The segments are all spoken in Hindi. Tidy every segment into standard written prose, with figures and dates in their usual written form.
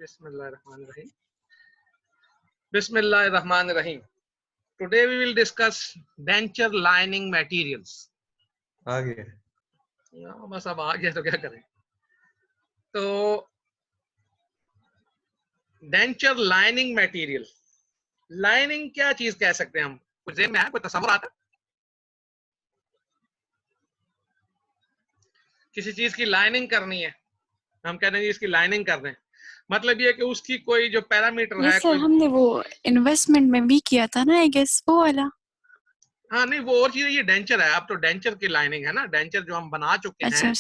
Bismillahirrahmanirrahim. Bismillahirrahmanirrahim. Today we will discuss denture lining materials. आ गया बस अब आ गया तो क्या करें। तो डेंचर लाइनिंग मटेरियल, लाइनिंग क्या चीज कह सकते हैं हम? कुछ ज़हन में है, कोई तस्वर आता? किसी चीज की लाइनिंग करनी है, हम कह रहे हैं इसकी लाइनिंग कर रहे हैं, मतलब ये कि उसकी कोई जो पैरामीटर है। सर हमने वो इन्वेस्टमेंट में भी किया था ना, आई गेस वो वाला। हाँ नहीं, वो और चीज, ये डेंचर है। अब तो डेंचर की लाइनिंग है ना, डेंचर जो हम बना चुके हैं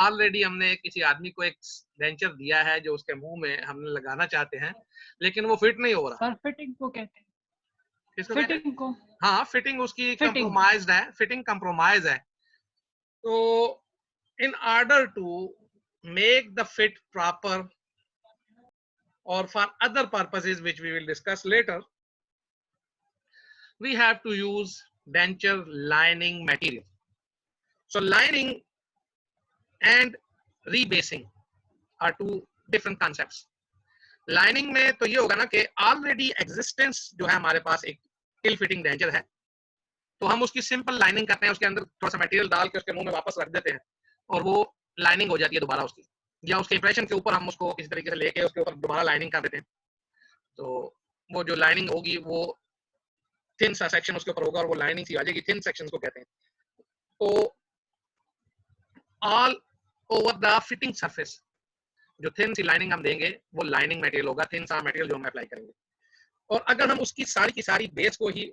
ऑलरेडी। हमने किसी आदमी को एक डेंचर दिया है जो उसके मुंह में हमने लगाना चाहते हैं, लेकिन वो फिट नहीं हो रहा। सर फिटिंग को कहते हैं। किसको फिटिंग को? हाँ, फिटिंग उसकी कंप्रोमाइज्ड है, फिटिंग कंप्रोमाइज है। तो in order to make the fit proper or for other purposes which we will discuss later, we have to use denture lining material. So lining and rebasing are two different concepts. Lining में तो ये होगा ना कि already existence जो है हमारे पास एक ill fitting denture है, तो हम उसकी simple lining करते हैं, उसके अंदर थोड़ा सा मटेरियल डाल के उसके मुंह में वापस रख देते हैं और वो लाइनिंग हो जाती है दोबारा उसकी, या उसके इंप्रेशन के ऊपर हम उसको किसी तरीके से लेके उसके ऊपर दोबारा लाइनिंग कर देते हैं। तो वो जो लाइनिंग होगी वो थिन सा सेक्शन उसके ऊपर होगा और वो लाइनिंग सी आ जाएगी, थिन सेक्शन को कहते हैं। तो all over the fitting surface जो थिन सी लाइनिंग हम देंगे वो लाइनिंग मटेरियल होगा, थिन सा मटेरियल जो हम अप्लाई करेंगे। और अगर हम उसकी सारी की सारी बेस को ही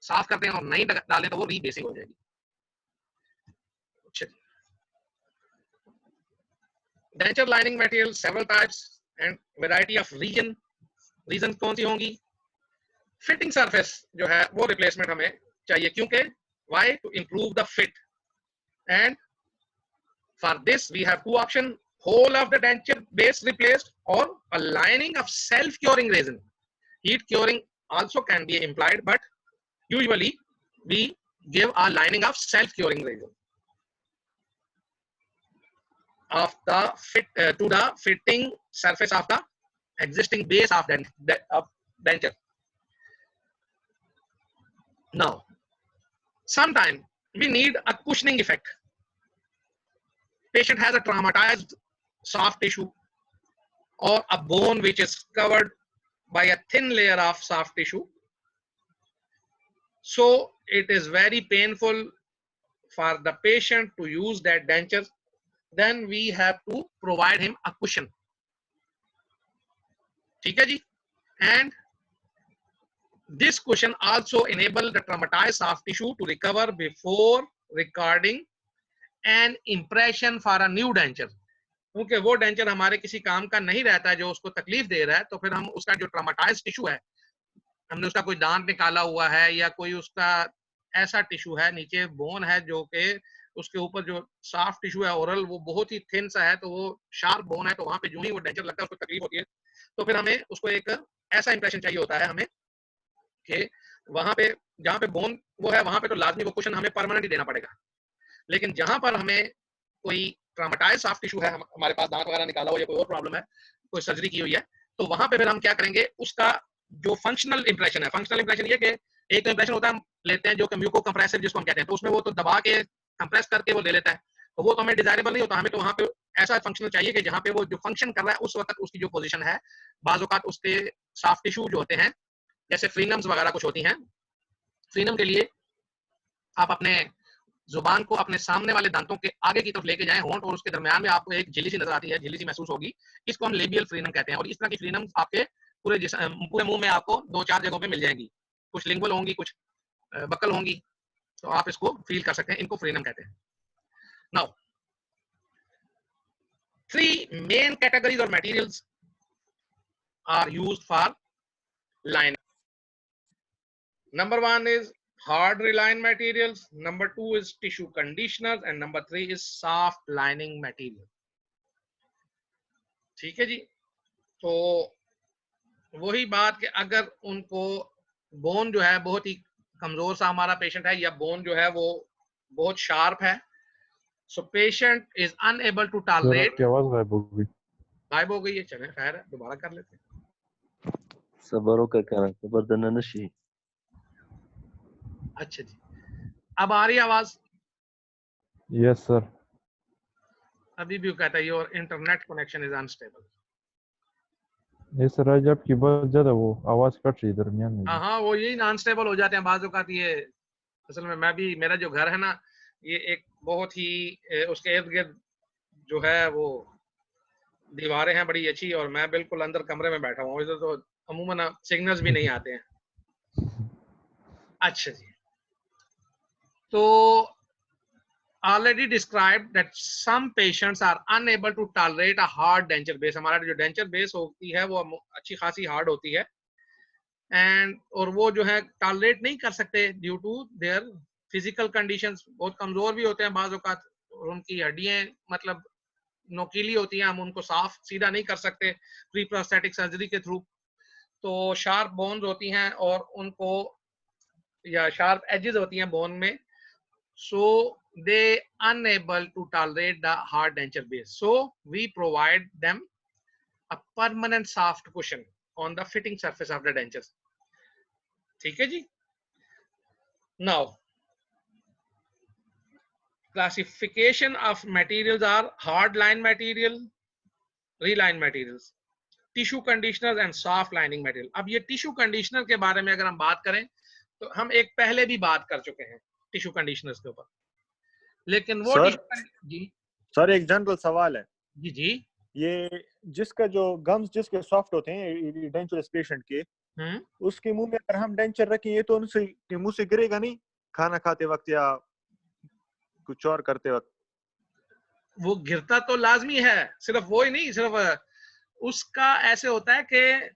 साफ करते हैं और नहीं डालें तो वो रीबेसिंग हो जाएगी। Denture lining material several types and variety of reason कौन सी होंगी? फिटिंग सरफेस जो है वो रिप्लेसमेंट हमें चाहिए, क्योंकि why? To improve the fit, and for this we have two options: whole of the denture base replaced or a lining of self curing resin. Heat curing also can be implied, but usually we give a lining of self curing resin of the fit to the fitting surface of the existing base of denture. Now, sometimes we need a cushioning effect. Patient has a traumatized soft tissue or a bone which is covered by a thin layer of soft tissue. So it is very painful for the patient to use that denture. Then we have to provide him a cushion. ठीक है जी? And this cushion also enable the traumatized soft tissue to recover before recording an impression for a new denture. क्योंकि वो डेंचर हमारे किसी काम का नहीं रहता है जो उसको तकलीफ दे रहा है, तो फिर हम उसका जो ट्रॉमाटाइज्ड टिश्यू है, हमने उसका कोई दांत निकाला हुआ है या कोई उसका ऐसा टिश्यू है, नीचे बोन है जो कि उसके ऊपर जो सॉफ्ट टिश्यू है ओरल वो बहुत ही थिन सा है, तो वो शार्प बोन है, तो वहां पे जो ही वो डेंचर लगता है उसको तकलीफ होती है। तो फिर हमें उसको एक ऐसा इंप्रेशन चाहिए होता है हमें कि वहां पे जहाँ पे बोन वो है वहां पे तो लाजमी वो कुशन हमें परमानेंट ही देना पड़ेगा। लेकिन जहां पर हमें कोई ट्रॉमाटाइज्ड सॉफ्ट टिश्यू है, हमारे पास दांत वगैरह निकाला हो या कोई और प्रॉब्लम है, कोई सर्जरी की हुई है, तो वहां पे फिर हम क्या करेंगे, उसका जो फंक्शनल इंप्रेशन है, फंक्शनल इंप्रेशन ये कि एक तो इंप्रेशन होता है हम लेते हैं जो कि म्यूको कंप्रेसिव जिसको हम कहते हैं, तो उसमें वो तो दबा के कंप्रेस करके वो ले लेता है, तो वो तो हमें डिजायरेबल नहीं होता। हमें तो वहां पे ऐसा फंक्शनल चाहिए कि जहां पे वो जो फंक्शन कर रहा है उस वक्त उसकी जो पोजीशन है, बाज़ औक़ात उसके सॉफ्ट टिश्यू जो होते हैं जैसे फ्रीनम्स वगैरह कुछ होती हैं, फ्रीनम के लिए आप अपने जुबान को अपने सामने वाले दांतों के आगे की तरफ लेके जाएं, होंठ और उसके दरमियान में आपको एक झिल्ली सी नजर आती है, झिल्ली सी महसूस होगी, इसको हम लेबियल फ्रीनम कहते हैं। और इस तरह की फ्रीनम आपके पूरे मुंह में आपको 2-4 जगहों पे मिल जाएंगी, कुछ लिंगुअल होंगी, कुछ बक्कल होंगी, तो आप इसको फील कर सकते हैं, इनको फ्रीनम कहते हैं। नाउ 3 मेन कैटेगरीज और materials are used for lining. Number 1 is hard reline materials, number 2 is tissue conditioners, and number 3 is soft lining material. ठीक है जी? तो वही बात कि अगर उनको बोन जो है बहुत ही कमजोर सा हमारा पेशेंट है या बोन जो है वो बहुत शार्प है, so patient is unable to tolerate। आवाज गायब हो गई। गायब हो गई है, चले खैर है, दोबारा कर लेते हैं। सबर का कहना सबर नशी। अच्छा जी, अब आ रही आवाज? Yes sir. अभी भी वो कहता है your internet connection is unstable. ये सर आज आपकी बहुत ज्यादा वो आवाज कट रही है दरमियान में। हाँ हाँ, वो यही अनस्टेबल हो जाते हैं बाज़ औक़ात। ये असल में मैं भी, मेरा जो घर है ना, ये एक बहुत ही उसके इर्द गिर्द जो है वो दीवारें हैं बड़ी अच्छी, और मैं बिल्कुल अंदर कमरे में बैठा हूँ, इधर तो अमूमन सिग्नल्स भी नहीं आते हैं। अच्छा जी, तो already described that some patients are unable to tolerate a hard denture base। हमारा जो denture base होती है वो अच्छी खासी हार्ड होती है, एंड और वो जो है टॉलरेट नहीं कर सकते due to their physical conditions. बहुत कमजोर भी होते हैं बाज़ औक़ात, और उनकी हड्डियां मतलब नोकीली होती हैं, हम उनको साफ सीधा नहीं कर सकते प्री प्रोस्थेटिक सर्जरी के थ्रू। तो शार्प बोन्स होती हैं और उनको, या शार्प एजेस होती हैं बोन में, so they unable to tolerate the hard denture base, so we provide them a permanent soft cushion on the fitting surface of the dentures। ठीक है जी। now classification of materials are hard line material, reline materials, tissue conditioners and soft lining material। अब ये टिश्यू कंडीशनर के बारे में अगर हम बात करें तो हम एक पहले भी बात कर चुके हैं टिश्यू कंडीशनर्स के ऊपर, लेकिन वो जी सर एक जनरल सवाल है। जी जी, ये जिसका जो गम्स जिसके सॉफ्ट होते हैं डेंचर पेशेंट के, उसके मुंह में अगर हम डेंचर रखें ये तो उनसे मुंह से गिरेगा नहीं खाना खाते वक्त या कुछ और करते वक्त? वो गिरता तो लाजमी है, सिर्फ वो ही नहीं, सिर्फ उसका ऐसे होता है कि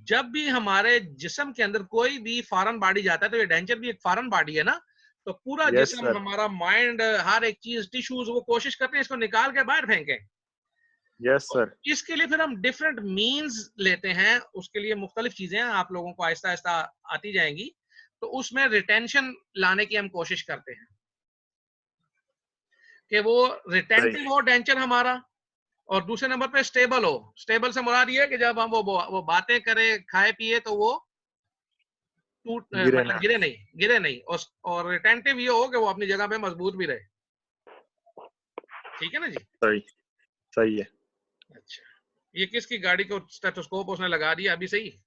जब भी हमारे जिस्म के अंदर कोई भी फॉरेन बॉडी जाता है, तो ये डेंचर भी एक फॉरेन बॉडी है ना, तो पूरा जिस्म, हमारा माइंड, हर एक चीज, टिश्यूज, वो कोशिश करते हैं इसको निकाल के बाहर फेंकें। Yes sir. इसके लिए फिर हम डिफरेंट मीन्स लेते हैं, उसके लिए मुख्तलिफ चीजें आप लोगों को आहिस्ता आहिस्ता आती जाएंगी। तो उसमें रिटेंशन लाने की हम कोशिश करते हैं कि वो रिटेंटिव हो डेंचर हमारा, और दूसरे नंबर पे स्टेबल हो। स्टेबल से मुराद ये है कि जब हम वो बातें करें, खाए पिए, तो वो टूट मतलब गिरे नहीं, और रिटेंटिव ये हो कि वो अपनी जगह पे मजबूत भी रहे। ठीक है ना जी? सही है। अच्छा, ये किसकी गाड़ी को स्टेथोस्कोप उसने लगा दिया अभी? सही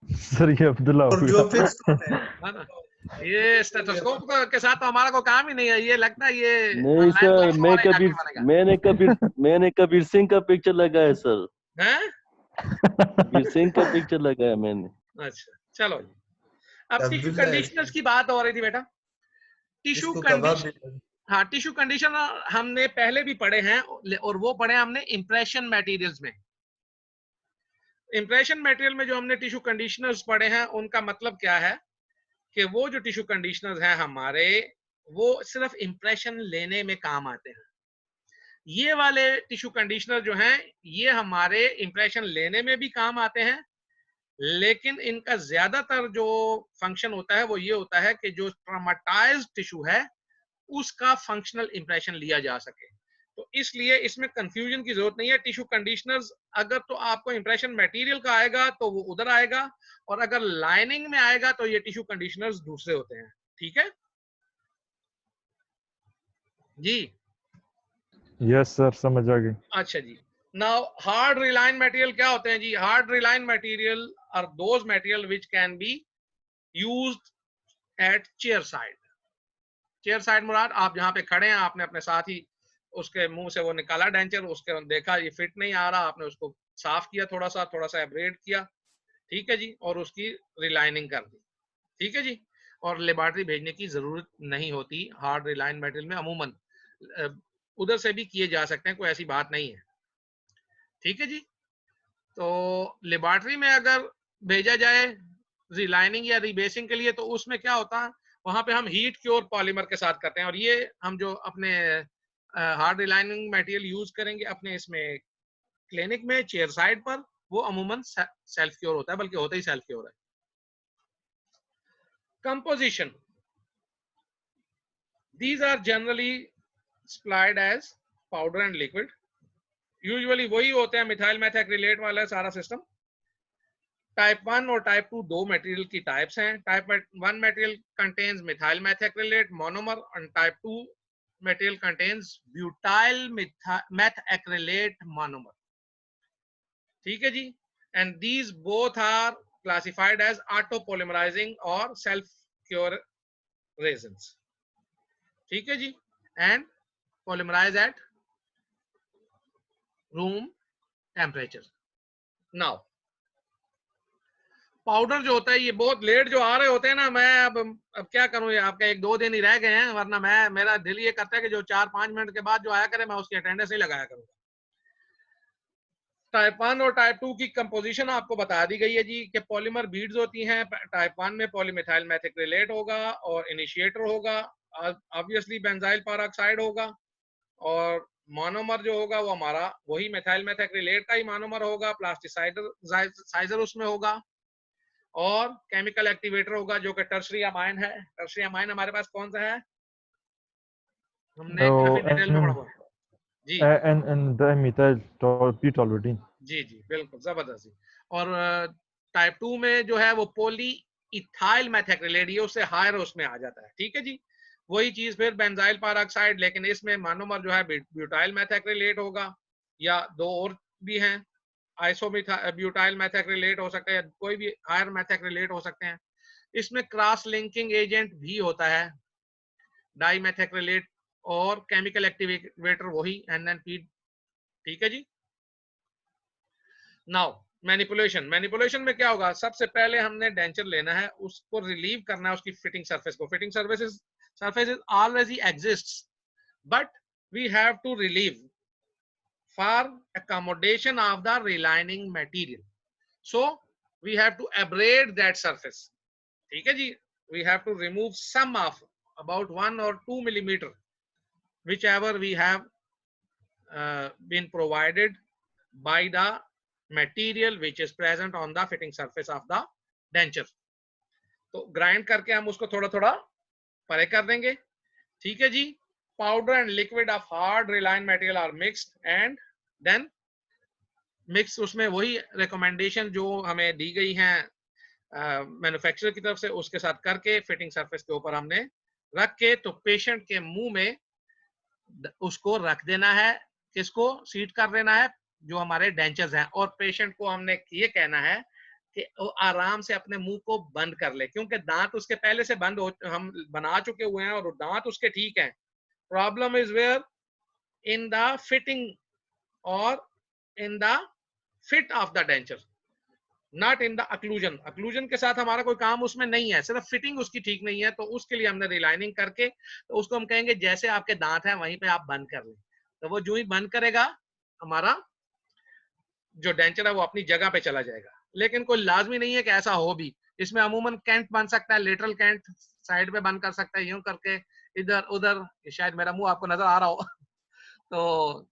सर ये अब्दुल्ला है ना? ये स्टेथोस्कोप के साथ तो हमारा कोई काम ही नहीं है, ये लगता है ये नहीं सर, मैंने कबीर सिंह का पिक्चर लगाया सर। हैं? कबीर सिंह का पिक्चर लगाया मैंने। अच्छा चलो, अब टिश्यू कंडीशनर्स की बात हो रही थी बेटा। टिश्यू कंडीशनर, हाँ, टिश्यू कंडीशनर हमने पहले भी पढ़े हैं, और वो पढ़े हमने इंप्रेशन मटेरियल्स में। इंप्रेशन मटेरियल में जो हमने टिश्यू कंडीशनर्स पढ़े हैं, उनका मतलब क्या है कि वो जो टिश्यू कंडीशनर्स हैं हमारे, वो सिर्फ इंप्रेशन लेने में काम आते हैं। ये वाले टिश्यू कंडीशनर जो हैं, ये हमारे इंप्रेशन लेने में भी काम आते हैं, लेकिन इनका ज्यादातर जो फंक्शन होता है वो ये होता है कि जो ट्रॉमाटाइज्ड टिश्यू है उसका फंक्शनल इंप्रेशन लिया जा सके। तो इसलिए इसमें कंफ्यूजन की जरूरत नहीं है। टिश्यू कंडीशनर्स अगर तो आपको इंप्रेशन मटेरियल का आएगा तो वो उधर आएगा, और अगर लाइनिंग में आएगा तो ये टिश्यू कंडीशनर्स दूसरे होते हैं। ठीक है जी? यस सर, समझ आ गई। अच्छा जी। नाउ हार्ड रिलाइन मटेरियल क्या होते हैं जी? Hard reline material are those material which can be used at chair side. Chair side मुराद आप जहां पे खड़े हैं, आपने अपने साथ ही उसके मुंह से वो निकाला डेंचर, उसके देखा ये फिट नहीं आ रहा, आपने उसको साफ किया, थोड़ा सा एब्रेड किया, ठीक है जी, और उसकी रिलाइनिंग कर दी। ठीक है जी, और लेबोरेटरी भेजने की जरूरत नहीं होती हार्ड रिलाइन मटेरियल में, अमूमन उधर से भी किए जा सकते हैं, कोई ऐसी बात नहीं है। ठीक है जी, तो लेबोरेटरी में अगर भेजा जाए रिलाइनिंग या रिबेसिंग के लिए, तो उसमें क्या होता है, वहां पे हम हीट क्योर पॉलीमर के साथ करते हैं, और ये हम जो अपने हार्ड रिलाइनिंग मटेरियल यूज करेंगे अपने इसमें क्लिनिक में चेयर साइड पर, वो अमूमन सेल्फ क्योर होता है, बल्कि होता ही सेल्फ क्योर है। Composition, these are generally supplied as powder and liquid, usually वही होते हैं, मिथाइल मेथाक्रिलेट वाला सारा सिस्टम। टाइप 1 और टाइप 2 दो मटेरियल की टाइप्स हैं। Type 1 material contains methyl methacrylate monomer and type 2 material contains butyl methacrylate monomer. ठीक है जी। And these both are classified as auto polymerising और सेल्फ क्योर रेजन्स। ठीक है जी। And polymerise at room temperature. Now powder जो होता है ये बहुत लेट जो आ रहे होते हैं ना, मैं अब क्या करूं, ये आपका 1-2 दिन ही रह गए हैं, वरना मेरा दिल ये करता है कि जो 4-5 मिनट के बाद जो आया करे मैं उसकी अटेंडेंस ही लगाया करूंगा। टाइप 1 और टाइप 2 की कंपोजिशन आपको बता दी गई है जी कि पॉलीमर बीड्स होती हैं। टाइप 1 में पॉलीमिथाइल मेथिक्रिलेट होगा और इनिशिएटर होगा, ऑब्वियसली बेंजाइल पेरोक्साइड होगा, और मोनोमर जो होगा वो हमारा वही मिथाइल मेथिक्रिलेट का ही मोनोमर होगा, प्लास्टिसाइजर उसमें होगा, और केमिकल एक्टिवेटर होगा जो कि टर्शरी अमाइन है। टर्शरी अमाइन हमारे पास कौन सा है, हमने काफी डिटेल में पढ़ा हुआ है जी। and dimethyl butylene। जी जी बिल्कुल जबरदस्त। और टाइप 2 में जो है वो पॉली इथाइल मेथाक्रिलेट, ये उससे हायर उसमें आ जाता है। ठीक है जी। वही चीज फिर बेंजाइल पेरोक्साइड, लेकिन इसमें मोनोमर जो है ब्यूटाइल मेथाक्रिलेट होगा, या दो और भी हैं, ब्यूटाइल मेथाक्रिलेट हो सकते हैं, कोई भी हायर मेथाक्रिलेट हो सकते हैं। इसमें क्रॉस लिंकिंग एजेंट भी होता है, डाई मेथाक्रिलेट और केमिकल एक्टिवेटर वही NNP। ठीक है जी। नाउ मैनिपुलेशन में क्या होगा, सबसे पहले हमने डेंचर लेना है, उसको रिलीव करना है उसकी फिटिंग सरफेस को। Fitting surfaces already exists but we have to relieve for accommodation of the relining material, so we have to abrade that surface। ठीक है जी। we have to remove some of about 1 or 2 millimeter whichever we have been provided by the material which is present on the fitting surface of the denture। तो ग्राइंड करके हम उसको थोड़ा थोड़ा परे कर देंगे। ठीक है जी। Powder and liquid of hard reline material are mixed and then mix, उसमें वही रिकमेंडेशन जो हमें दी गई हैं मैन्युफैक्चरर की तरफ से, उसके साथ करके फिटिंग सरफेस के ऊपर हमने रख के तो पेशेंट के मुंह में उसको रख देना है। किसको सीट कर देना है, जो हमारे डेंचर्स हैं, और पेशेंट को हमने ये कहना है कि वो आराम से अपने मुंह को बंद कर ले, क्योंकि दांत उसके पहले से बंद हो, हम बना चुके हुए हैं और दांत उसके ठीक हैं। Problem is where in the fitting और in the fit of the denture, not in the occlusion. Occlusion के साथ हमारा कोई काम उसमें नहीं है, सिर्फ फिटिंग उसकी ठीक नहीं है, तो उसके लिए हमने रिलाइनिंग करके तो उसको हम कहेंगे जैसे आपके दांत हैं वहीं पे आप बंद कर लें, तो वो जो ही बंद करेगा हमारा जो डेंचर है वो अपनी जगह पे चला जाएगा। लेकिन कोई लाजमी नहीं है कि ऐसा हो भी, इसमें अमूमन कैंट बन सकता है, लेटरल कैंट साइड पे बंद कर सकता है, यूं करके इधर उधर, शायद मेरा मुंह आपको नजर आ रहा हो तो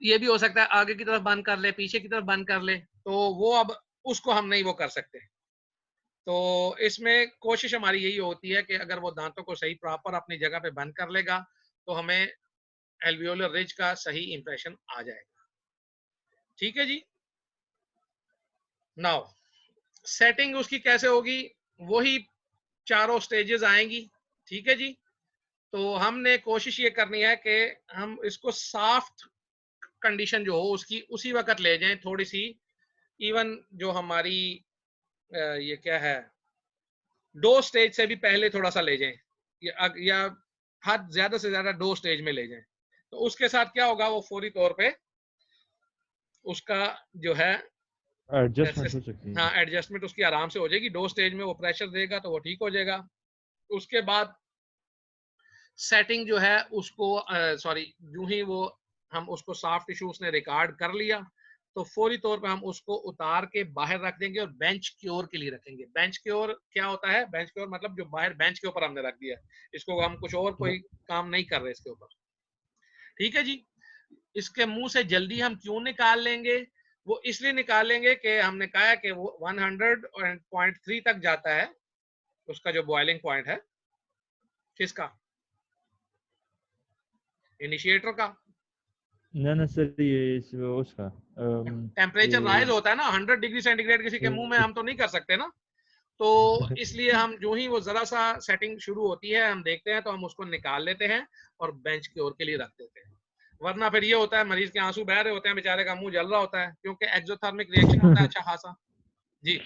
ये भी हो सकता है आगे की तरफ बंद कर ले, पीछे की तरफ बंद कर ले, तो वो अब उसको हम नहीं वो कर सकते। तो इसमें कोशिश हमारी यही होती है कि अगर वो दांतों को सही प्रॉपर अपनी जगह पे बंद कर लेगा तो हमें एल्वियोलर रिज का सही इंप्रेशन आ जाएगा। ठीक है जी। नाउ सेटिंग उसकी कैसे होगी, वही चारों स्टेजेस आएंगी। ठीक है जी। तो हमने कोशिश ये करनी है कि हम इसको सॉफ्ट कंडीशन जो हो उसकी उसी वक्त ले जाएं, थोड़ी सी इवन जो हमारी ये क्या है, 2 स्टेज से भी पहले थोड़ा सा ले जाएं, या हद ज्यादा से ज्यादा 2 स्टेज में ले जाएं। तो उसके साथ क्या होगा, वो फौरी तौर पे उसका जो है एडजस्टमेंट हो सकती है। हाँ एडजस्टमेंट उसकी आराम से हो जाएगी। 2 स्टेज में वो प्रेशर देगा तो वो ठीक हो जाएगा। उसके बाद सेटिंग जो है उसको सॉरी यूं ही वो हम उसको सॉफ्ट टिश्यू उसने रिकॉर्ड कर लिया तो फौरी तौर पे हम उसको उतार के बाहर रख देंगे और बेंच क्योर के लिए रखेंगे। बेंच क्योर क्या होता है, बेंच क्योर मतलब जो बाहर बेंच के ऊपर हमने रख दिया, इसको हम कुछ और कोई काम नहीं कर रहे इसके ऊपर। ठीक है जी। इसके मुंह से जल्दी हम क्यों निकाल लेंगे, वो इसलिए निकालेंगे कि हमने कहा कि वो 100.3 तक जाता है उसका जो बॉइलिंग पॉइंट है, किसका, इनिशिएटर का ना सर ये उसका टेम्परेचर राइज होता है ना 100 डिग्री सेंटीग्रेड किसी के मुंह में हम तो नहीं कर सकते ना, तो इसलिए हम जो ही वो जरा सा सेटिंग शुरू होती है हम देखते हैं तो हम उसको निकाल लेते हैं और बेंच की ओर के लिए रख देते हैं। वरना फिर ये होता है मरीज के आंसू बह रहे होते हैं, बेचारे का मुंह जल रहा होता है क्योंकि एक्सोथर्मिक रिएक्शन होता है अच्छा खासा। जी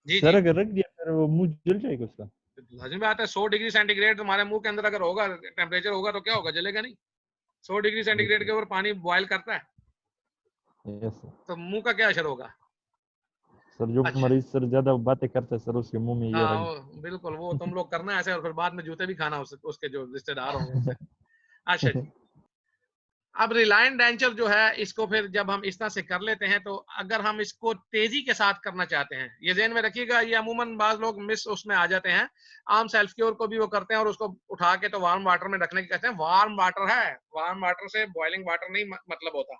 जी सर जी अगर रख दिया फिर वो मुंह जल जाएगा उसका। लाजिमी बात है 100 डिग्री सेंटीग्रेड तुम्हारे मुंह के अंदर अगर होगा टेम्परेचर होगा तो क्या होगा, जलेगा नहीं। 100 डिग्री सेंटीग्रेड के ऊपर पानी बॉयल करता है यस सर। तो मुंह का क्या असर होगा। सर जो अच्छा मरीज सर ज्यादा बातें करता है सर उसके मुंह में ये हाँ रख बिल्कुल वो तुम लोग करना ऐसे और फिर बाद में जूते भी खाना उसके जो रिश्तेदार होंगे उनसे। अच्छा जी अब रिलायंट डेंचर जो है इसको फिर जब हम इस तरह से कर लेते हैं तो अगर हम इसको तेजी के साथ करना चाहते हैं, ये ज़हन में रखिएगा, ये अमूमन बाज लोग मिस उसमें आ जाते हैं, आम सेल्फ क्योर को भी वो करते हैं और उसको उठा के तो वार्म वाटर में रखने की कहते हैं। वार्म वाटर है, वार्म वाटर से बॉइलिंग वाटर नहीं मतलब होता,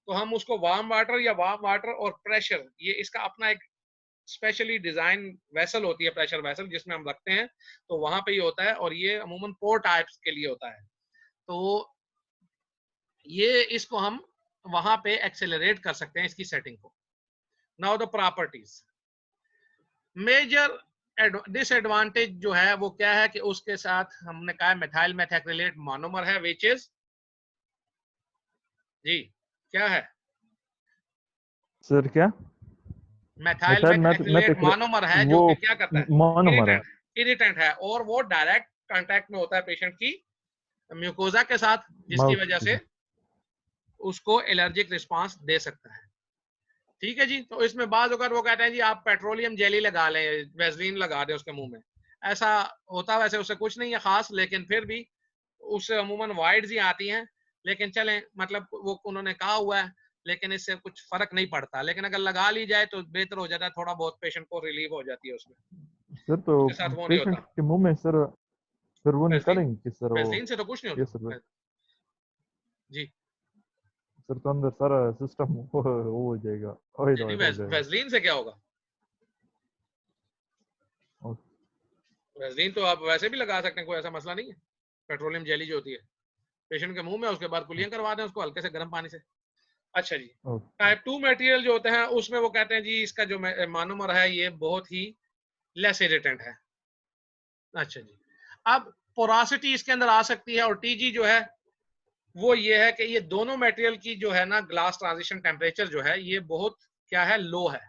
तो हम उसको वार्म वाटर या वार्म वाटर और प्रेशर, ये इसका अपना एक स्पेशली डिजाइन वेसल होती है, प्रेशर वेसल जिसमें हम रखते हैं, तो वहां पे ये होता है और ये अमूमन 4 टाइप्स के लिए होता है। तो ये इसको हम वहां पे एक्सेलरेट कर सकते हैं इसकी सेटिंग को। Now the properties, major disadvantage जो है वो क्या है कि उसके साथ हमने कहा मेथाइल मेथैक्रिलेट मोनोमर है विच इज जी क्या है सर क्या मेथाइल मेथैक्रिलेट मोनोमर है जो वो कि क्या करता है मोनोमर है। इरिटेंट है और वो डायरेक्ट कांटेक्ट में होता है पेशेंट की म्यूकोजा के साथ जिसकी वजह से उसको एलर्जिक रिस्पांस दे सकता है। ठीक है जी, तो इसमें बाज अगर वो कहते हैं जी आप पेट्रोलियम जेली लगा लें, वेसलीन लगा दें उसके मुंह में, ऐसा होता वैसे उससे कुछ नहीं है खास, लेकिन फिर भी उससे अमूमन वाइड्स ही आती हैं, लेकिन चलें मतलब वो उन्होंने कहा हुआ है, लेकिन इससे कुछ फर्क नहीं पड़ता, लेकिन अगर लगा ली जाए तो बेहतर हो जाता है, थोड़ा बहुत पेशेंट को रिलीफ हो जाती है उसमें। सर तो उसके साथ वो नहीं पेशेंट होता। के मुंह में सर फिर वो वेसलीन निकालेंगे कि सर वो वेसलीन से तो कुछ नहीं ये होता सर जी। सर तो अंदर सारा सिस्टम वो हो जाएगा ऑयल नहीं हो जाएगा। वेसलीन से क्या होगा, वेसलीन तो आप वैसे भी लगा सकते हैं, कोई ऐसा मसला नहीं है। पेट्रोलियम जेली जो होती है पेशेंट के मुंह में, उसके बाद कुलियां करवा दें उसको हल्के से गर्म पानी से। अच्छा जी, टाइप 2 मटेरियल जो होते हैं उसमें वो कहते हैं जी इसका जो मोनोमर है ये बहुत ही लेस इरिटेंट है। अच्छा जी, अब पोरासिटी इसके अंदर आ सकती है और टीजी जो है वो ये है कि ये दोनों मटेरियल की जो है ना ग्लास ट्रांजिशन टेम्परेचर जो है ये बहुत क्या है लो है,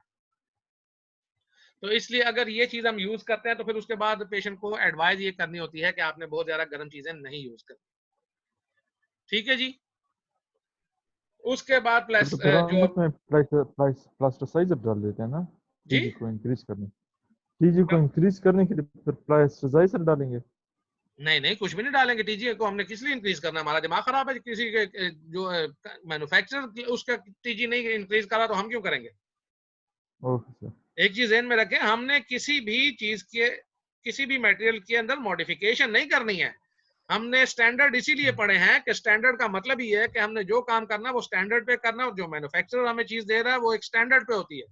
तो इसलिए अगर ये चीज हम यूज करते हैं तो फिर उसके बाद पेशेंट को एडवाइस ये करनी होती है कि आपने बहुत ज्यादा गर्म चीजें नहीं यूज करनी। ठीक है जी, उसके बाद प्लस तो फिर हम जो उसमें प्लास्टराइजर डाल देते हैं ना जी टीजी को इंक्रीज करने के लिए फिर प्लास्टराइजर डालेंगे। नहीं नहीं कुछ भी नहीं डालेंगे, टीजी को हमने किस लिए इंक्रीज करना है, हमारा दिमाग खराब है, किसी के जो मैन्युफैक्चरर उसका टीजी नहीं इंक्रीज करा तो हम क्यों करेंगे। Okay sir. एक चीज ध्यान में रखें, हमने किसी भी चीज के किसी भी मटेरियल के अंदर मॉडिफिकेशन नहीं करनी है। हमने स्टैंडर्ड इसीलिए पढ़े हैं कि स्टैंडर्ड का मतलब ये है कि हमने जो काम करना है वो स्टैंडर्ड पे करना है, और जो मैन्युफैक्चरर हमें चीज दे रहा है वो एक स्टैंडर्ड पे होती है,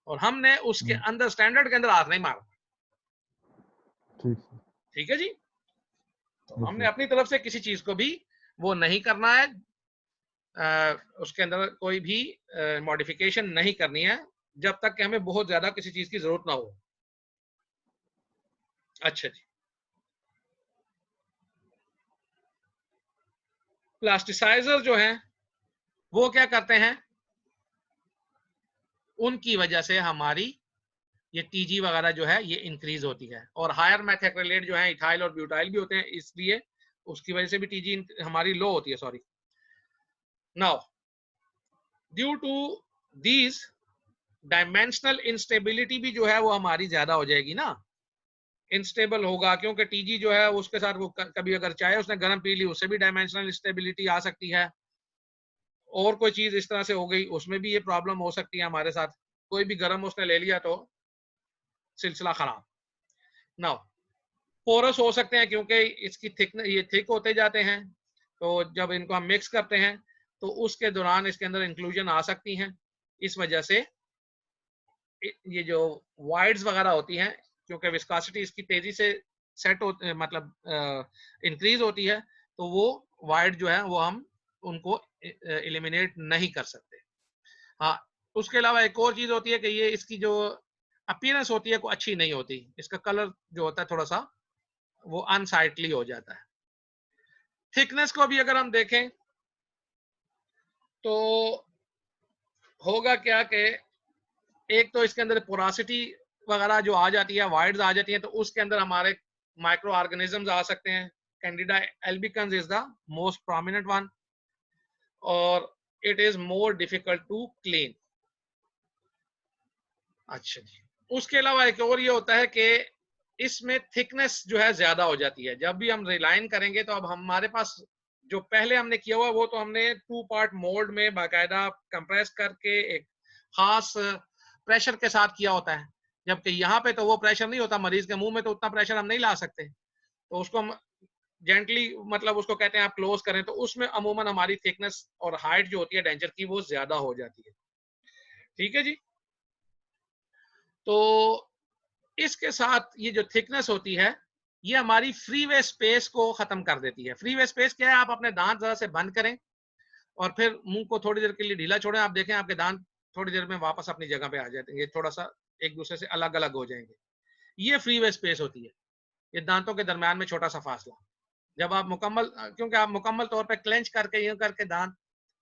और हमने उसके अंदर स्टैंडर्ड के अंदर हाथ नहीं मारना। ठीक है जी, तो हमने अपनी तरफ से किसी चीज को भी वो नहीं करना है, उसके अंदर कोई भी मॉडिफिकेशन नहीं करनी है जब तक कि हमें बहुत ज्यादा किसी चीज की जरूरत ना हो। अच्छा जी, प्लास्टिसाइजर जो हैं वो क्या करते हैं, उनकी वजह से हमारी ये टीजी वगैरह जो है ये इंक्रीज होती है, और हायर मेथैक्रिलेट जो है इथाइल और ब्यूटाइल भी होते हैं, इसलिए उसकी वजह से भी टीजी हमारी लो होती है। Sorry, now due to these dimensional instability भी जो है वो हमारी ज्यादा हो जाएगी ना, इंस्टेबल होगा, क्योंकि टीजी जो है उसके साथ वो कभी अगर चाहे उसने गर्म पी ली उससे भी डायमेंशनल इंस्टेबिलिटी आ सकती है, और कोई चीज इस तरह से हो गई उसमें भी ये प्रॉब्लम हो सकती है हमारे साथ, कोई भी गर्म उसने ले लिया तो सिलसिला खराब। नाउ पोरस हो सकते हैं क्योंकि इसकी ये थिक होते जाते हैं, तो जब इनको हम मिक्स करते हैं तो उसके दौरान इसके अंदर इंक्लूजन आ सकती हैं, इस वजह से ये जो वाइड्स वगैरह होती हैं, क्योंकि विस्कोसिटी इसकी तेजी से सेट हो मतलब इंक्रीज होती है तो वो वाइड जो है वो हम उनको एलिमिनेट नहीं कर सकते। हाँ, उसके अलावा एक और चीज होती है कि ये इसकी जो अपीयरेंस होती है को अच्छी नहीं होती, इसका कलर जो होता है थोड़ा सा वो अनसाइटली हो जाता है। थिकनेस को भी अगर हम देखें तो होगा क्या कि एक तो इसके अंदर पोरासिटी वगैरह जो आ जाती है, वाइड्स आ जाती हैं, तो उसके अंदर हमारे माइक्रो ऑर्गेनिजम्स आ सकते हैं। Candida albicans is the most prominent one और it is more difficult to clean. अच्छा जी, उसके अलावा एक और ये होता है कि इसमें थिकनेस जो है ज्यादा हो जाती है। जब भी हम रिलाइन करेंगे तो अब हमारे पास जो पहले हमने किया हुआ वो तो हमने 2 पार्ट मोल्ड में बाकायदा कंप्रेस करके एक खास प्रेशर के साथ किया होता है, जबकि यहाँ पे तो वो प्रेशर नहीं होता। मरीज के मुंह में तो उतना प्रेशर हम नहीं ला सकते, तो उसको हम जेंटली मतलब उसको कहते हैं आप क्लोज करें, तो उसमें अमूमन हमारी थिकनेस और हाइट जो होती है डेंचर की वो ज्यादा हो जाती है। ठीक है जी, तो इसके साथ ये जो थिकनेस होती है ये हमारी फ्री वे स्पेस को खत्म कर देती है। फ्री वे स्पेस क्या है? आप अपने दांत जरा से बंद करें और फिर मुंह को थोड़ी देर के लिए ढीला छोड़ें, आप देखें आपके दांत थोड़ी देर में वापस अपनी जगह पे आ जाएंगे, थोड़ा सा एक दूसरे से अलग अलग हो जाएंगे। ये फ्री वे स्पेस होती है, ये दांतों के दरमियान में छोटा सा फासला। जब आप मुकम्मल, क्योंकि आप मुकम्मल तौर पे क्लेंच करके यूं करके दांत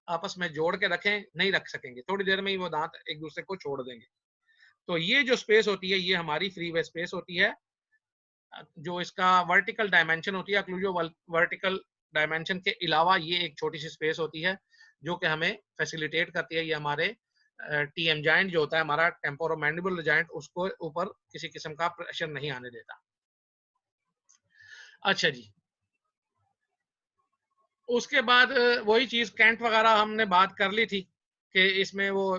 आपस में जोड़ के रखें नहीं रख सकेंगे, थोड़ी देर में ही वो दांत एक दूसरे को छोड़ देंगे। तो ये जो स्पेस होती है ये हमारी फ्री वे स्पेस होती है। जो इसका वर्टिकल डायमेंशन होती है, ओक्लूजो वर्टिकल डायमेंशन के अलावा ये एक छोटी सी स्पेस होती है जो कि हमें फैसिलिटेट करती है। ये हमारे टीएम जॉइंट जो होता है हमारा टेम्पोरोमैंडिबुलर जॉइंट, उसको ऊपर किसी किस्म का प्रेशर नहीं आने देता। अच्छा जी, उसके बाद वही चीज कैंट वगैरह हमने बात कर ली थी कि इसमें वो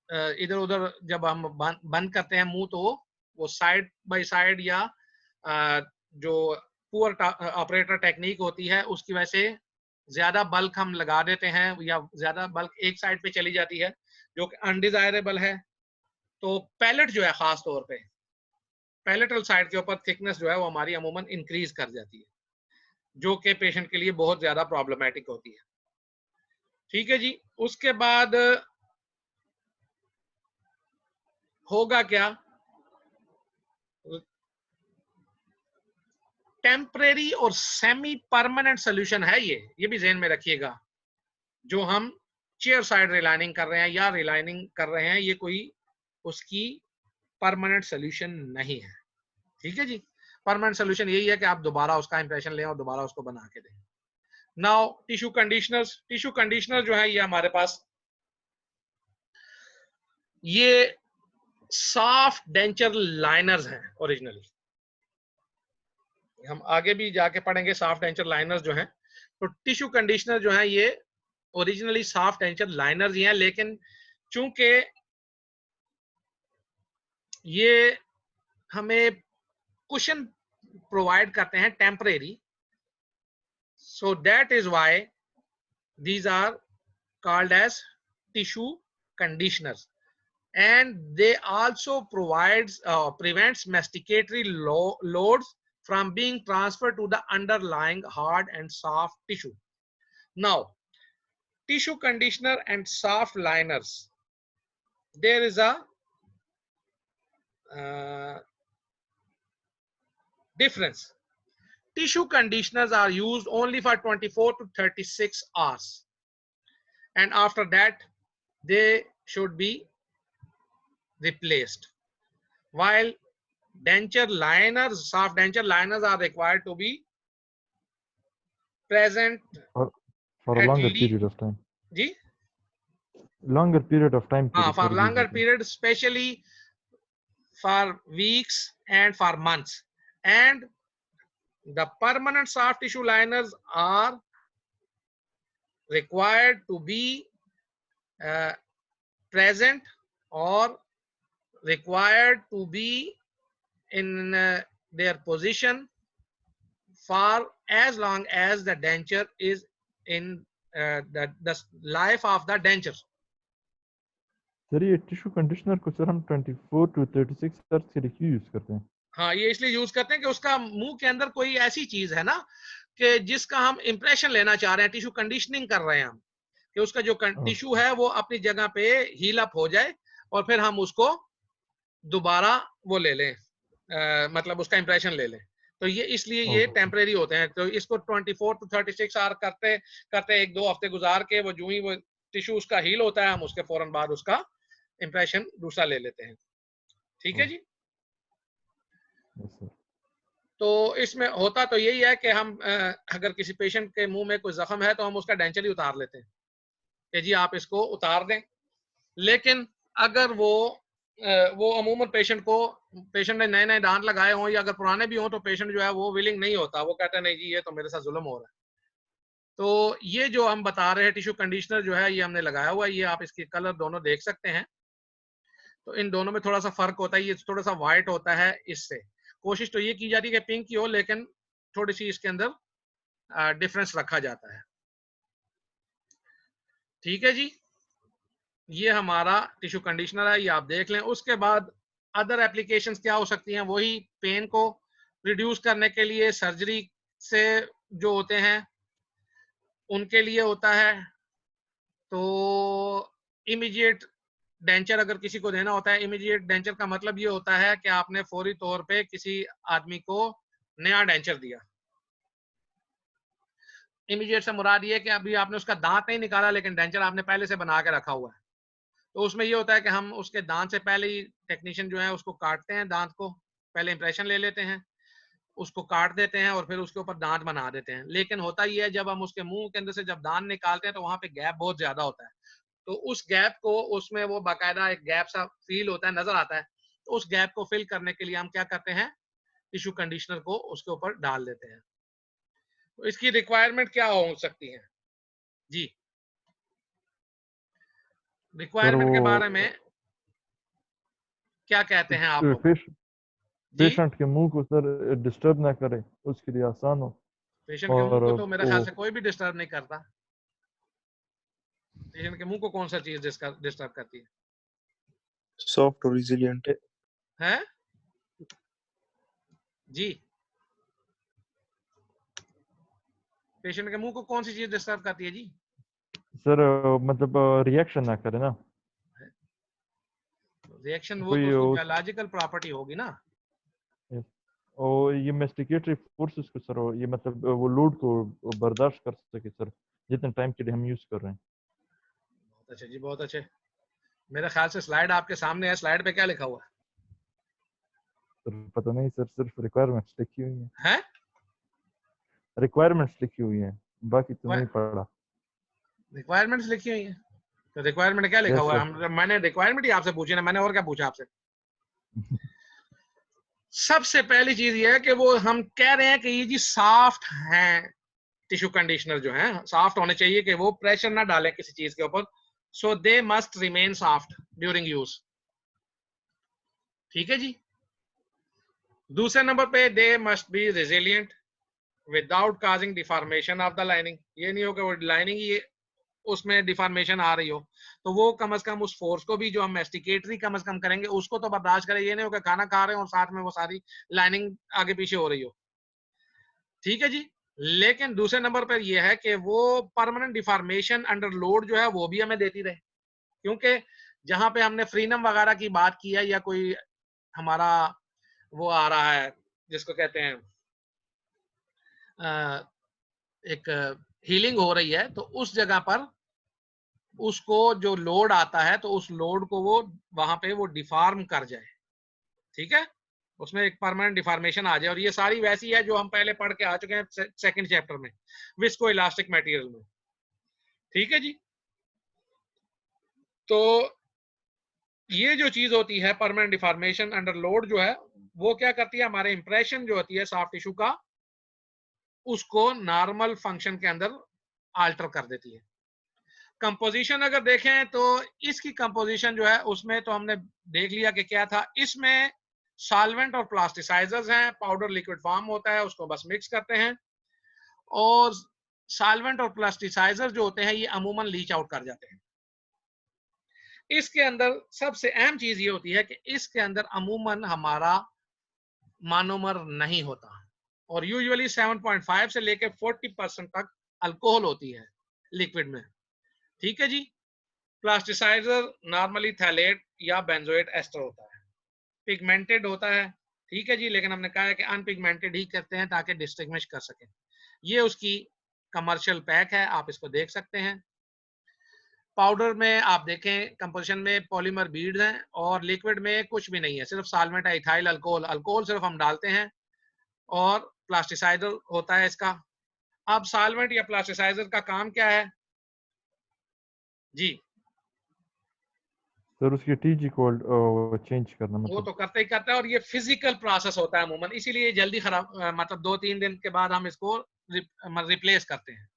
इधर उधर जब हम बंद करते हैं मुंह तो वो साइड बाय साइड या जो पुअर ऑपरेटर टेक्निक होती है उसकी वजह से ज्यादा बल्क हम लगा देते हैं या ज्यादा बल्क एक साइड पे चली जाती है जो कि अनडिजायरेबल है। तो पैलेट जो है खास तौर पे पैलेटल साइड के ऊपर थिकनेस जो है वो हमारी अमूमन इंक्रीज कर जाती है, जो कि पेशेंट के लिए बहुत ज्यादा प्रॉब्लमेटिक होती है। ठीक है जी, उसके बाद होगा क्या, टेम्परेरी और सेमी परमानेंट सोल्यूशन है ये भी ध्यान में रखिएगा। जो हम चेयर साइड रिलाइनिंग कर रहे हैं या रिलाइनिंग कर रहे हैं ये कोई उसकी परमानेंट सोल्यूशन नहीं है। ठीक है जी, परमानेंट सोल्यूशन यही है कि आप दोबारा उसका इंप्रेशन लें और दोबारा उसको बना के दें। Now tissue conditioners, tissue conditioner जो है ये हमारे पास ये सॉफ्ट डेंचर लाइनर्स हैं ओरिजिनली। हम आगे भी जाके पढ़ेंगे सॉफ्ट डेंचर लाइनर्स जो हैं। तो टिश्यू कंडीशनर जो है ये ओरिजिनली सॉफ्ट डेंचर लाइनर्स ही हैं, लेकिन चूंकि ये हमें कुशन प्रोवाइड करते हैं temporary, so that is why these are called as tissue conditioners, and they also provides prevents masticatory loads from being transferred to the underlying hard and soft tissue. Now tissue conditioner and soft liners, there is a difference. Tissue conditioners are used only for 24 to 36 hours, and after that they should be replaced, while denture liners, soft denture liners are required to be present for a longer period of time. जी, longer period of time. for longer period, especially for weeks and for months. And the permanent soft tissue liners are required to be present or required to be in their position for as long as the denture is in the life of the denture. Sir ये टिश्यू कंडीशनर को सर हम 24 to 36 आवर्स के लिए क्यों यूज करते हैं? हाँ, ये इसलिए यूज करते हैं कि उसका मुंह के अंदर कोई ऐसी चीज है ना कि जिसका हम इंप्रेशन लेना चाह रहे हैं, टिश्यू कंडीशनिंग कर रहे हैं हम, कि उसका जो टिश्यू है वो अपनी जगह पे हील अप हो जाए और फिर हम उसको दोबारा वो ले लें, मतलब उसका इंप्रेशन ले लें। तो ये इसलिए ये टेम्परेरी होते हैं। तो इसको 24 to 36 आवर करते करते 1-2 हफ्ते गुजार के वो जो ही वो टिश्यू उसका हील होता है, हम उसके फौरन बाद उसका इंप्रेशन दूसरा ले लेते हैं। ठीक है जी। तो इसमें होता तो यही है कि हम अगर किसी पेशेंट के मुंह में कोई जख्म है तो हम उसका डेंचर ही उतार लेते हैं कि जी आप इसको उतार दें। लेकिन अगर वो अमूमन पेशेंट ने नए नए दांत लगाए हों या अगर पुराने भी हों तो पेशेंट जो है वो विलिंग नहीं होता, वो कहता है नहीं जी ये तो मेरे साथ जुल्म हो रहा है। तो ये जो हम बता रहे हैं टिश्यू कंडीशनर जो है ये हमने लगाया हुआ है, ये आप इसके कलर दोनों देख सकते हैं। तो इन दोनों में थोड़ा सा फर्क होता है, ये थोड़ा सा व्हाइट होता है इससे। कोशिश तो ये की जाती है कि पिंक ही हो, लेकिन थोड़ी सी इसके अंदर डिफरेंस रखा जाता है। ठीक है जी, ये हमारा टिश्यू कंडीशनर है, ये आप देख लें। उसके बाद अदर एप्लीकेशंस क्या हो सकती हैं, वही पेन को रिड्यूस करने के लिए सर्जरी से जो होते हैं उनके लिए होता है। तो इमीडिएट डेंचर अगर किसी को देना होता है, इमीडिएट डेंचर का मतलब ये होता है कि आपने फौरी तौर पे किसी आदमी को नया डेंचर दिया। इमीडिएट से मुराद ये कि अभी आपने उसका दांत नहीं निकाला लेकिन डेंचर आपने पहले से बना के रखा हुआ है। तो उसमें ये होता है कि हम उसके दांत से पहले ही टेक्नीशियन जो है उसको काटते हैं, दांत को पहले इंप्रेशन ले लेते हैं, उसको काट देते हैं और फिर उसके ऊपर दांत बना देते हैं। लेकिन होता ये है जब हम उसके मुंह के अंदर से जब दांत निकालते हैं तो वहां पे गैप बहुत ज्यादा होता है। तो उस गैप को, उसमें वो बाकायदा एक गैप सा फील होता है, नजर आता है। तो उस गैप को फिल करने के लिए हम क्या करते हैं, टिश्यू कंडीशनर को उसके ऊपर डाल देते हैं। तो इसकी रिक्वायरमेंट क्या हो सकती है जी, रिक्वायरमेंट के बारे में क्या कहते हैं आप लोग जी? पेशेंट के मुंह को सर डिस्टर्ब ना करे, उसके लिए आसान हो। पेशेंट के मुंह को तो मेरे ख्याल से कोई भी डिस्टर्ब नहीं करता। पेशेंट के मुंह को कौन सा चीज डिस्टर्ब करती है? सॉफ्ट और रेजिलिएंट है जी। पेशेंट के मुंह को कौन सी चीज डिस्टर्ब करती है जी? सर मतलब रिएक्शन ना करे ना। रिएक्शन वो तो उसकी बायोलॉजिकल प्रॉपर्टी होगी ना। और ये मेस्टिकेटरी फोर्सेस को सर ये मतलब वो लोड को बर्दाश्त कर सके सर, जितने टाइम के लिए हम यूज कर रहे हैं। बहुत अच्छे जी, बहुत अच्छे। मेरे ख्याल से स्लाइड आपके सामने है, स्लाइड पे क्या लिखा हुआ है? सर पता नहीं सर, सिर्फ रिक्वायरमेंट्स लिखी हुई हैं। हैं? रिक्वायरमेंट्स लिखी हुई हैं, बाकी तो नहीं पढ़ा। रिक्वायरमेंट्स लिखी हुई हैं? तो रिक्वायरमेंट क्या लिखा हुआ है? मैंने रिक्वायरमेंट ही आपसे पूछी ना, मैंने और क्या पूछा आपसे? सबसे पहली चीज ये है कि वो हम कह रहे हैं कि ये जी सॉफ्ट हैं, टिश्यू कंडीशनर जो है सॉफ्ट होने चाहिए कि वो प्रेशर ना डालें किसी चीज के ऊपर। So they must remain soft during use. ठीक है जी। दूसरे नंबर पे they must be resilient without causing deformation of the lining. ये नहीं हो कि वो लाइनिंग ही उसमें डिफॉर्मेशन आ रही हो, तो वो कम से कम उस फोर्स को भी जो हम मेस्टिकेटरी कम से कम करेंगे उसको तो बर्दाश्त करें। ये नहीं हो कि खाना खा रहे हो और साथ में वो सारी लाइनिंग आगे पीछे हो रही हो। ठीक है जी। लेकिन दूसरे नंबर पर यह है कि वो परमानेंट डिफॉर्मेशन अंडर लोड जो है वो भी हमें देती रहे, क्योंकि जहां पे हमने फ्रीनम वगैरह की बात की है या कोई हमारा वो आ रहा है जिसको कहते हैं एक हीलिंग हो रही है, तो उस जगह पर उसको जो लोड आता है तो उस लोड को वो वहां पे वो डिफॉर्म कर जाए। ठीक है, उसमें एक परमानेंट डिफॉर्मेशन आ जाए। और ये सारी वैसी है जो हम पहले पढ़ के आ चुके हैं सेकंड चैप्टर में, विस्को इलास्टिक मटेरियल में। ठीक है जी। तो ये जो चीज होती है परमानेंट डिफॉर्मेशन अंडर लोड जो है वो क्या करती है, हमारे इंप्रेशन जो होती है सॉफ्ट टिश्यू का उसको नॉर्मल फंक्शन के अंदर आल्टर कर देती है। कंपोजिशन अगर देखें तो इसकी कंपोजिशन जो है उसमें तो हमने देख लिया कि क्या था। इसमें सॉल्वेंट और प्लास्टिसाइजर्स हैं, पाउडर लिक्विड फॉर्म होता है, उसको बस मिक्स करते हैं। और सॉल्वेंट और प्लास्टिसाइजर जो होते हैं ये अमूमन लीच आउट कर जाते हैं। इसके अंदर सबसे अहम चीज ये होती है कि इसके अंदर अमूमन हमारा मोनोमर नहीं होता, और यूजुअली 7.5 से लेकर 40% तक अल्कोहल होती है लिक्विड में। ठीक है जी। प्लास्टिसाइजर नॉर्मली थैलेट या बेंजोएट एस्टर होता है, पिगमेंटेड होता है। ठीक है जी, लेकिन हमने कहा है कि अनपिगमेंटेड ही करते हैं ताकि डिस्टिंग्विश कर सकें। ये उसकी कमर्शियल पैक है, आप इसको देख सकते हैं। पाउडर में आप देखें कंपोजिशन में पॉलीमर बीड्स हैं, और लिक्विड में कुछ भी नहीं है, सिर्फ सॉल्वेंट है, इथाइल अल्कोहल। अल्कोहल सिर्फ हम डालते हैं, और प्लास्टिसाइजर होता है इसका। अब सॉल्वेंट या प्लास्टिसाइजर का काम क्या है जी? सर उसकी टीजी कोड चेंज करना, वो मतलब तो करते ही करता है, और ये फिजिकल प्रोसेस होता है अमूमन, इसीलिए जल्दी खराब मतलब 2-3 दिन के बाद हम इसको रिप्लेस करते हैं।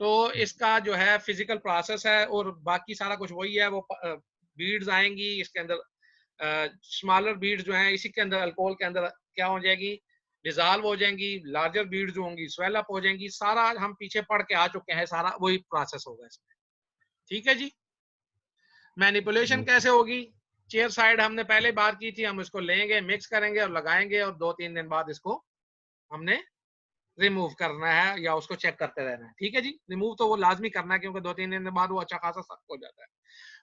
तो इसका जो है फिजिकल प्रोसेस है, और बाकी सारा कुछ वही है। वो बीड्स आएंगी इसके अंदर, स्मॉलर बीड्स जो हैं इसी के अंदर अल्कोहल के अंदर क्या हो जाएगी, डिजॉल्व हो जाएंगी। लार्जर बीड्स जो होंगी स्वेल अप हो जाएंगी। सारा हम पीछे पढ़ के आ चुके हैं, सारा वही प्रोसेस होगा इसमें। ठीक है जी। मैनिपुलेशन कैसे होगी? चेयर साइड हमने पहले बात की थी, हम इसको लेंगे, मिक्स करेंगे और लगाएंगे, और 2-3 दिन बाद इसको हमने रिमूव करना है या उसको चेक करते रहना है। ठीक है जी। रिमूव तो वो लाजमी करना है, क्योंकि 2-3 दिन के बाद वो अच्छा खासा सख्त हो जाता है।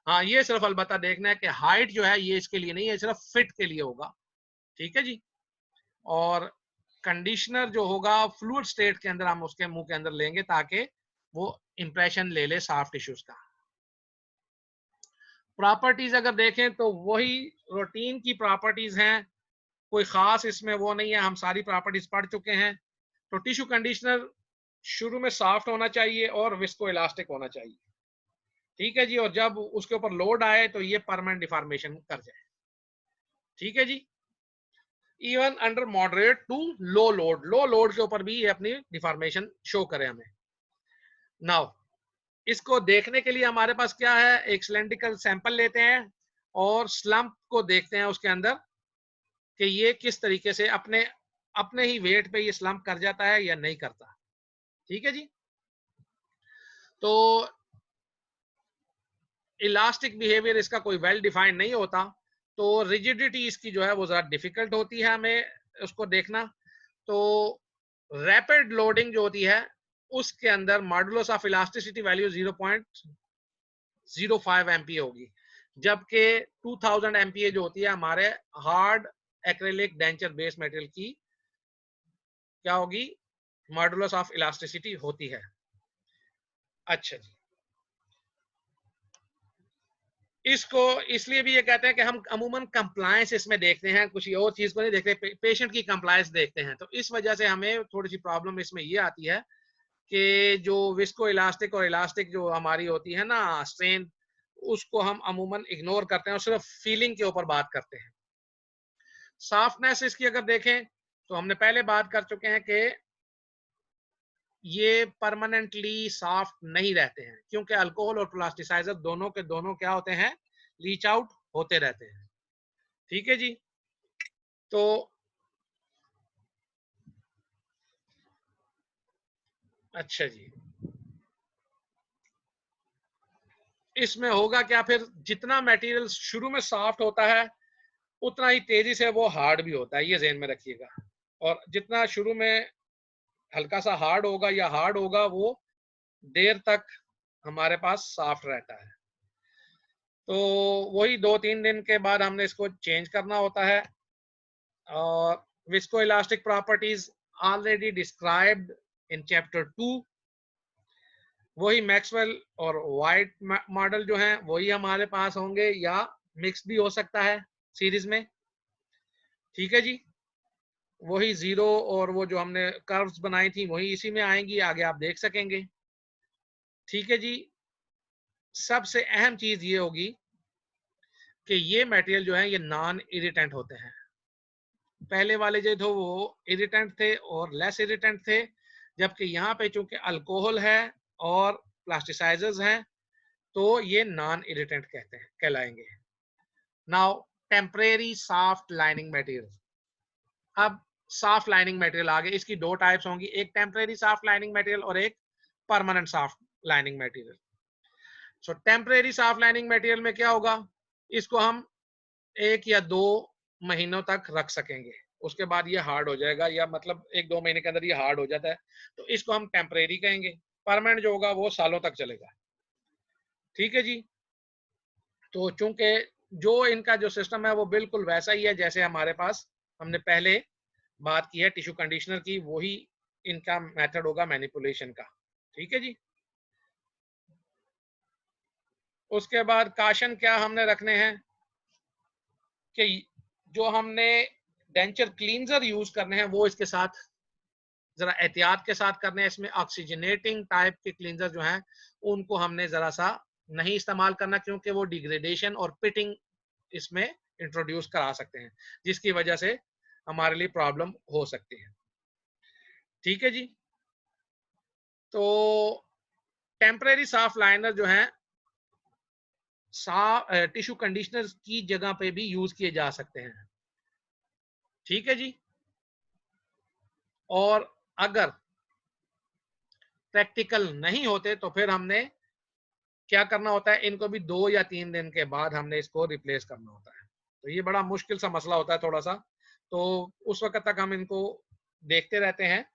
हाँ, ये सिर्फ अलबत्ता देखना है कि हाइट जो है ये इसके लिए नहीं है, सिर्फ फिट के लिए होगा। ठीक है जी। और कंडीशनर जो होगा फ्लूइड स्टेट के अंदर हम उसके मुंह के अंदर लेंगे, ताकि वो इंप्रेशन ले ले सॉफ्ट टिश्यूज का। प्रॉपर्टीज अगर देखें तो वही रूटीन की प्रॉपर्टीज हैं, कोई खास इसमें वो नहीं है, हम सारी प्रॉपर्टीज पढ़ चुके हैं। तो टिश्यू कंडीशनर शुरू में सॉफ्ट होना चाहिए और विस्को इलास्टिक होना चाहिए। ठीक है जी। और जब उसके ऊपर लोड आए तो ये परमानेंट डिफॉर्मेशन कर जाए। ठीक है जी। Even under moderate to low load के ऊपर भी ये अपनी डिफॉर्मेशन शो करे हमें। नाउ इसको देखने के लिए हमारे पास क्या है, एक सिलेंड्रिकल सैंपल लेते हैं और स्लम्प को देखते हैं उसके अंदर कि ये किस तरीके से अपने अपने ही वेट पे ये स्लम्प कर जाता है या नहीं करता। ठीक है जी। तो इलास्टिक बिहेवियर इसका कोई वेल डिफाइंड नहीं होता, तो रिजिडिटी इसकी जो है वो जरा डिफिकल्ट होती है हमें उसको देखना। तो रैपिड लोडिंग जो होती है उसके अंदर modulus of elasticity value 0.05 MPa होगी, जबकि 2000 एमपीए जो होती है हमारे hard acrylic denture base material की क्या होगी, मॉडुलस ऑफ इलास्टिसिटी होती है। अच्छा जी। इसको इसलिए भी ये कहते हैं कि हम अमूमन कंप्लायंस इसमें देखते हैं, कुछ और चीज को नहीं देखते, पेशेंट की कंप्लायंस देखते हैं। तो इस वजह से हमें थोड़ी सी प्रॉब्लम इसमें ये आती है कि जो विस्को इलास्टिक और इलास्टिक जो हमारी होती है ना स्ट्रेन, उसको हम अमूमन इग्नोर करते हैं और सिर्फ फीलिंग के ऊपर बात करते हैं। सॉफ्टनेस इसकी अगर देखें तो हमने पहले बात कर चुके हैं कि ये परमानेंटली सॉफ्ट नहीं रहते हैं, क्योंकि अल्कोहल और प्लास्टिसाइजर दोनों के दोनों क्या होते हैं, लीच आउट होते रहते हैं। ठीक है जी। तो अच्छा जी, इसमें होगा क्या फिर, जितना मटेरियल शुरू में सॉफ्ट होता है उतना ही तेजी से वो हार्ड भी होता है, ये ज़हन में रखिएगा। और जितना शुरू में हल्का सा हार्ड होगा या हार्ड होगा, वो देर तक हमारे पास सॉफ्ट रहता है। तो वही 2-3 दिन के बाद हमने इसको चेंज करना होता है। और visco elastic properties already described in chapter 2। वही मैक्सवेल और वाइट मॉडल जो हैं वही हमारे पास होंगे, या मिक्स भी हो सकता है सीरीज में। ठीक है जी। वही जीरो और वो जो हमने कर्व्स बनाई थी वही इसी में आएंगी, आगे आप देख सकेंगे। ठीक है जी। सबसे अहम चीज ये होगी कि ये मटेरियल जो है ये नॉन इरिटेंट होते हैं। पहले वाले जो थे वो इरिटेंट थे और लेस इरिटेंट थे, जबकि यहाँ पे चूंकि अल्कोहल है और प्लास्टिसाइजर्स हैं तो ये नॉन इरिटेंट कहते हैं कहलाएंगे। Now temporary soft lining material. अब सॉफ्ट लाइनिंग मटेरियल आ गए, इसकी दो टाइप्स होंगी, एक टेम्परेरी सॉफ्ट लाइनिंग मटेरियल और एक परमानेंट सॉफ्ट लाइनिंग मटेरियल। सो टेम्परेरी सॉफ्ट लाइनिंग मटेरियल में क्या होगा, इसको हम 1 या 2 महीनों तक रख सकेंगे, उसके बाद ये हार्ड हो जाएगा, या मतलब 1-2 महीने के अंदर ये हार्ड हो जाता है, तो इसको हम टेम्परेरी कहेंगे। परमानेंट जो होगा वो सालों तक चलेगा। ठीक है जी। तो चूंकि जो इनका जो सिस्टम है वो बिल्कुल वैसा ही है जैसे हमारे पास हमने पहले बात की है टिश्यू कंडीशनर की, वही इनका मेथड होगा मैनिपुलेशन का। ठीक है जी। उसके बाद काशन क्या हमने रखने हैं कि जो हमने डेंचर क्लींजर यूज करने हैं वो इसके साथ जरा एहतियात के साथ करने हैं। इसमें ऑक्सीजनेटिंग टाइप के क्लींजर जो हैं उनको हमने जरा सा नहीं इस्तेमाल करना, क्योंकि वो डिग्रेडेशन और पिटिंग इसमें इंट्रोड्यूस करा सकते हैं, जिसकी वजह से हमारे लिए प्रॉब्लम हो सकती है। ठीक है जी। तो टेम्परेरी सॉफ्ट लाइनर जो है टिश्यू कंडीशनर की जगह पे भी यूज किए जा सकते हैं। ठीक है जी। और अगर प्रैक्टिकल नहीं होते तो फिर हमने क्या करना होता है, इनको भी 2 या 3 दिन के बाद हमने इसको रिप्लेस करना होता है। तो ये बड़ा मुश्किल सा मसला होता है थोड़ा सा, तो उस वक्त तक हम इनको देखते रहते हैं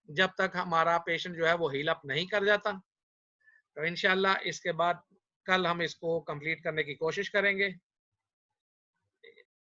जब तक हमारा पेशेंट जो है वो हील अप नहीं कर जाता। तो इंशाल्लाह इसके बाद कल हम इसको कंप्लीट करने की कोशिश करेंगे।